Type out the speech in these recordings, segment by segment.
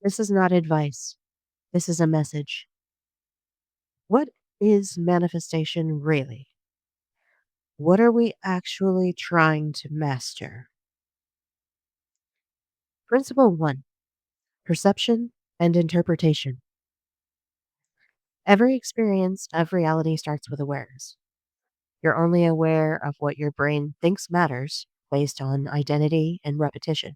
This is not advice. This is a message. What is manifestation really? What are we actually trying to master? Principle one: perception and interpretation. Every experience of reality starts with awareness. You're only aware of what your brain thinks matters based on identity and repetition.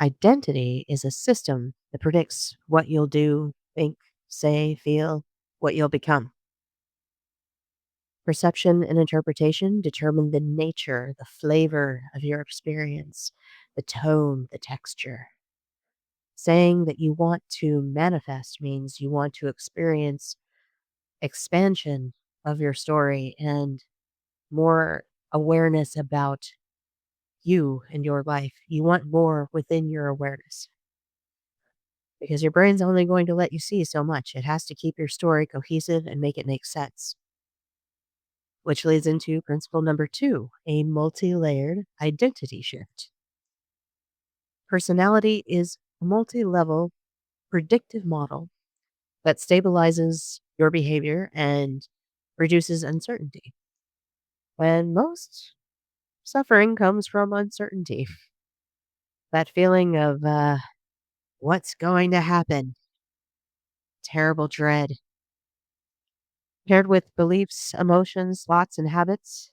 Identity is a system that predicts what you'll do, think, say, feel, what you'll become. Perception and interpretation determine the nature, the flavor of your experience, the tone, the texture. Saying that you want to manifest means you want to experience expansion of your story and more awareness about you and your life. You want more within your awareness because your brain's only going to let you see so much. It has to keep your story cohesive and make it make sense. Which leads into principle number two: a multi layered identity shift. Personality is a multi level predictive model that stabilizes your behavior and reduces uncertainty. When most suffering comes from uncertainty, that feeling of what's going to happen, terrible dread, paired with beliefs, emotions, thoughts, and habits,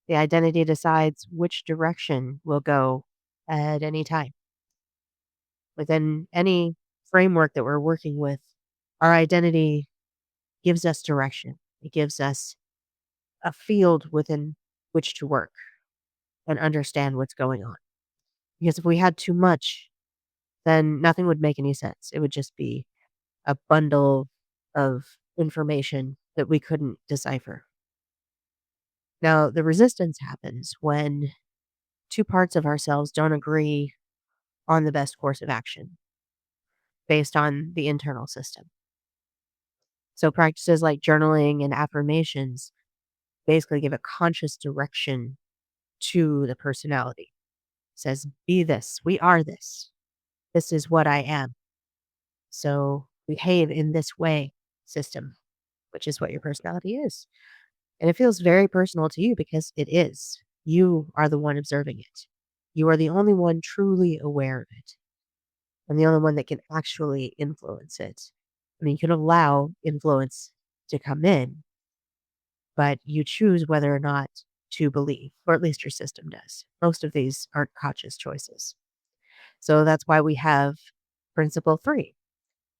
the identity decides which direction will go at any time. Within any framework that we're working with, our identity gives us direction. It gives us a field within which to work and understand what's going on. Because if we had too much, then nothing would make any sense. It would just be a bundle of information that we couldn't decipher. Now, the resistance happens when two parts of ourselves don't agree on the best course of action based on the internal system. So, practices like journaling and affirmations basically give a conscious direction to the personality. It says, be this, we are this, this is what I am. So, behave in this way, system, which is what your personality is. And it feels very personal to you because it is. You are the one observing it. You are the only one truly aware of it and the only one that can actually influence it. I mean, you can allow influence to come in, but you choose whether or not to believe, or at least your system does. Most of these aren't conscious choices. So that's why we have principle three: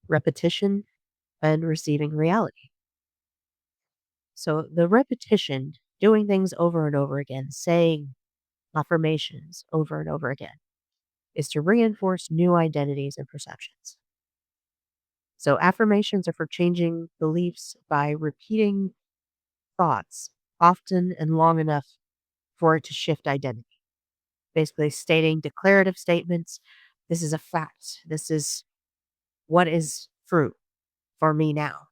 repetition and receiving reality. So the repetition, doing things over and over again, saying affirmations over and over again, is to reinforce new identities and perceptions. So affirmations are for changing beliefs by repeating thoughts often and long enough for it to shift identity. Basically, stating declarative statements. This is a fact. This is what is true for me now.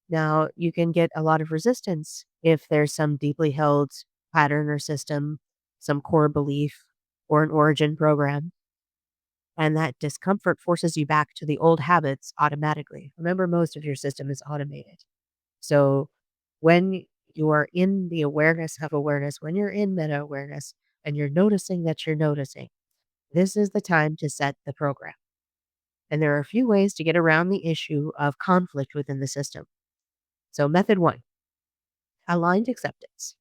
Now, you can get a lot of resistance if there's some deeply held pattern or system, some core belief, or an origin program. And that discomfort forces you back to the old habits automatically. Remember, most of your system is automated. So when you are in the awareness of awareness, when you're in meta awareness and you're noticing that you're noticing, this is the time to set the program. And there are a few ways to get around the issue of conflict within the system. So, method one: aligned acceptance.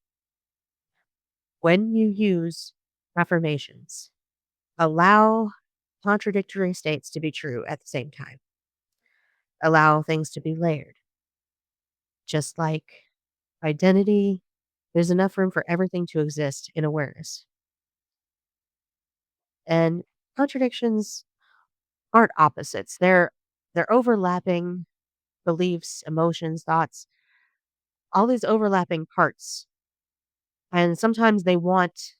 When you use affirmations, allow contradictory states to be true at the same time. Allow things to be layered. Just like identity, there's enough room for everything to exist in awareness. And contradictions aren't opposites. They're overlapping beliefs, emotions, thoughts, all these overlapping parts. And sometimes they want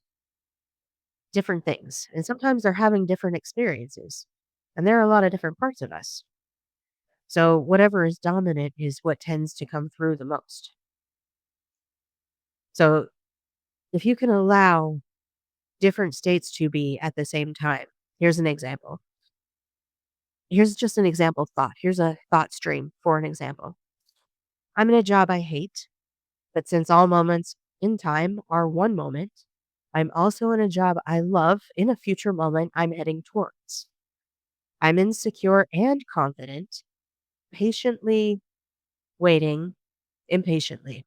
different things. And sometimes they're having different experiences. And there are a lot of different parts of us. So whatever is dominant is what tends to come through the most. So if you can allow different states to be at the same time, here's an example. Here's just an example thought. Here's a thought stream for an example. I'm in a job I hate, but since all moments in time are one moment, I'm also in a job I love in a future moment I'm heading towards. I'm insecure and confident, patiently waiting impatiently.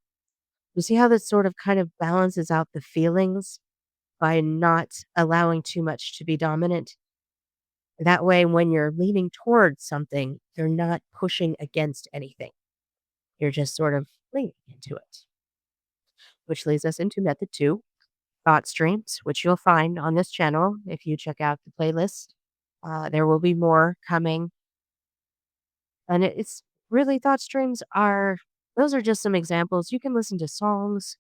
You see how this sort of kind of balances out the feelings by not allowing too much to be dominant? That way, when you're leaning towards something, you're not pushing against anything. You're just sort of leaning into it, which leads us into method two, thought streams, which you'll find on this channel if you check out the playlist. There will be more coming. And it's really thought streams are, those are just some examples. You can listen to songs,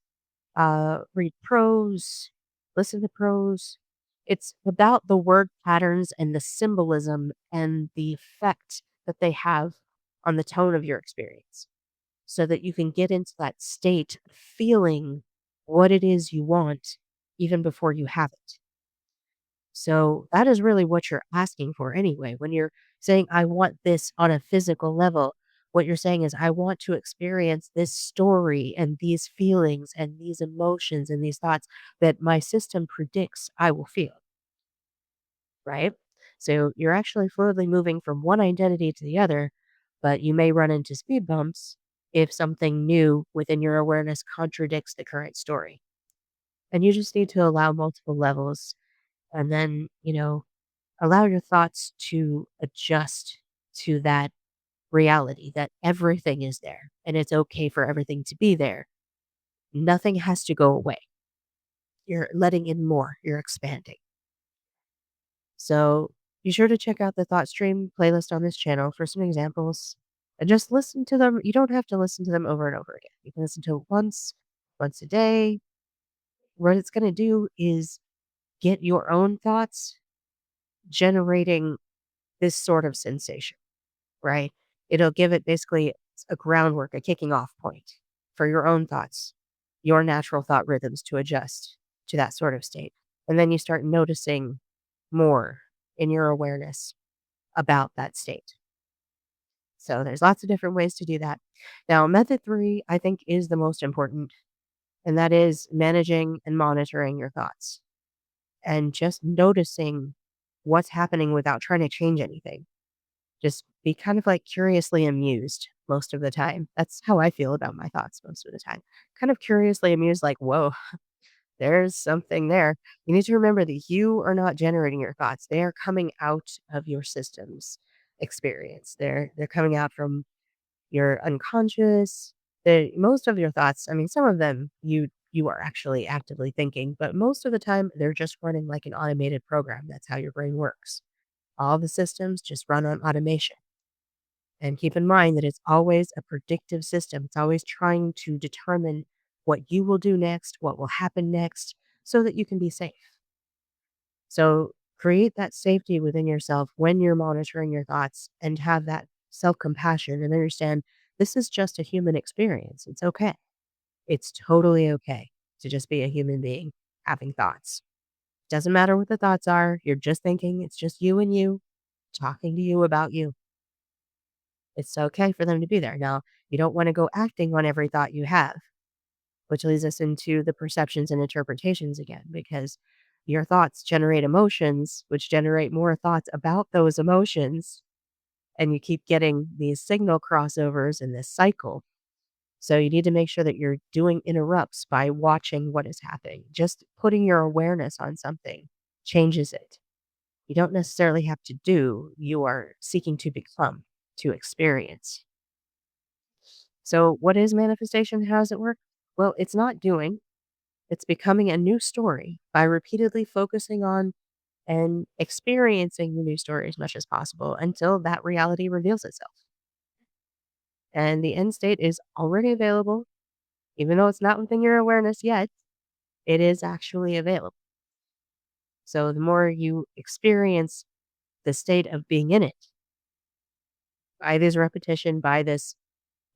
read prose, listen to prose. It's about the word patterns and the symbolism and the effect that they have on the tone of your experience so that you can get into that state of feeling what it is you want even before you have it. So that is really what you're asking for anyway. When you're saying, I want this on a physical level, what you're saying is, I want to experience this story and these feelings and these emotions and these thoughts that my system predicts I will feel, right? So you're actually fluidly moving from one identity to the other, but you may run into speed bumps if something new within your awareness contradicts the current story. And you just need to allow multiple levels and then, allow your thoughts to adjust to that reality that everything is there and it's okay for everything to be there. Nothing has to go away. You're letting in more, you're expanding. So be sure to check out the Thought Stream playlist on this channel for some examples and just listen to them. You don't have to listen to them over and over again. You can listen to it once a day. What it's going to do is get your own thoughts generating this sort of sensation. Right? It'll give it basically a groundwork, a kicking off point for your own thoughts, your natural thought rhythms to adjust to that sort of state. And then you start noticing more in your awareness about that state. So there's lots of different ways to do that. Now, method three, I think, is the most important, and that is managing and monitoring your thoughts and just noticing what's happening without trying to change anything. Just be kind of like curiously amused most of the time. That's how I feel about my thoughts most of the time. Kind of curiously amused, like, whoa, there's something there. You need to remember that you are not generating your thoughts. They are coming out of your system's experience. They're coming out from your unconscious. Most of your thoughts, I mean, some of them you are actually actively thinking, but most of the time they're just running like an automated program. That's how your brain works. All the systems just run on automation. And keep in mind that it's always a predictive system. It's always trying to determine what you will do next, what will happen next, so that you can be safe. So create that safety within yourself when you're monitoring your thoughts and have that self compassion and understand this is just a human experience. It's okay. It's totally okay to just be a human being having thoughts. Doesn't matter what the thoughts are. You're just thinking. It's just you and you talking to you about you. It's okay for them to be there. Now, you don't want to go acting on every thought you have, which leads us into the perceptions and interpretations again, because your thoughts generate emotions, which generate more thoughts about those emotions. And you keep getting these signal crossovers in this cycle. So you need to make sure that you're doing interrupts by watching what is happening. Just putting your awareness on something changes it. You don't necessarily have to do, you are seeking to become, to experience. So, what is manifestation? How does it work? Well, it's not doing, it's becoming a new story by repeatedly focusing on and experiencing the new story as much as possible until that reality reveals itself. And the end state is already available, even though it's not within your awareness yet, it is actually available. So, the more you experience the state of being in it by this repetition, by this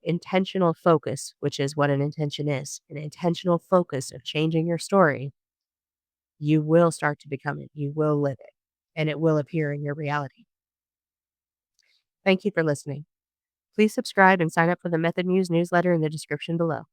intentional focus, which is what an intention is, an intentional focus of changing your story, you will start to become it. You will live it and it will appear in your reality. Thank you for listening. Please subscribe and sign up for the Method Muse newsletter in the description below.